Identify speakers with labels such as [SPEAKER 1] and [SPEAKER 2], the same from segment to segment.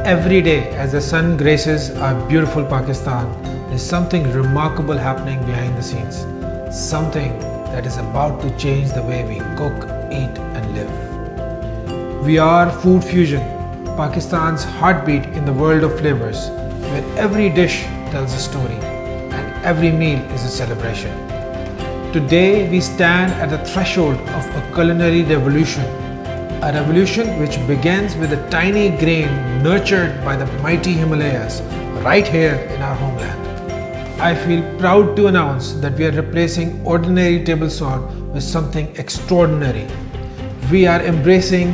[SPEAKER 1] Every day as the sun graces our beautiful Pakistan, there's something remarkable happening behind the scenes. Something that is about to change the way we cook, eat and live. We are Food Fusion, Pakistan's heartbeat in the world of flavors, where every dish tells a story and every meal is a celebration. Today we stand at the threshold of a culinary revolution. A revolution which begins with a tiny grain nurtured by the mighty Himalayas right here in our homeland. I feel proud to announce that we are replacing ordinary table salt with something extraordinary. We are embracing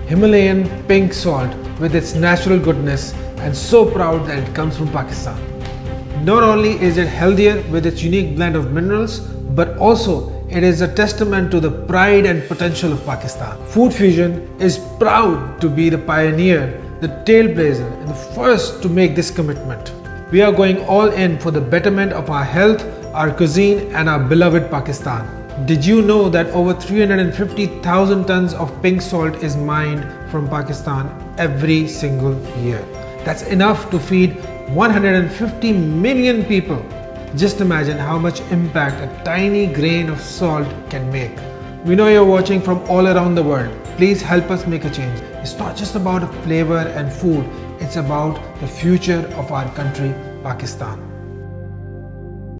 [SPEAKER 1] Himalayan pink salt with its natural goodness and so proud that it comes from Pakistan. Not only is it healthier with its unique blend of minerals, but also it is a testament to the pride and potential of Pakistan. Food Fusion is proud to be the pioneer, the trailblazer, and the first to make this commitment. We are going all in for the betterment of our health, our cuisine, and our beloved Pakistan. Did you know that over 350,000 tons of pink salt is mined from Pakistan every single year? That's enough to feed 150 million people. Just imagine how much impact a tiny grain of salt can make. We know you're watching from all around the world. Please help us make a change. It's not just about flavor and food, it's about the future of our country, Pakistan.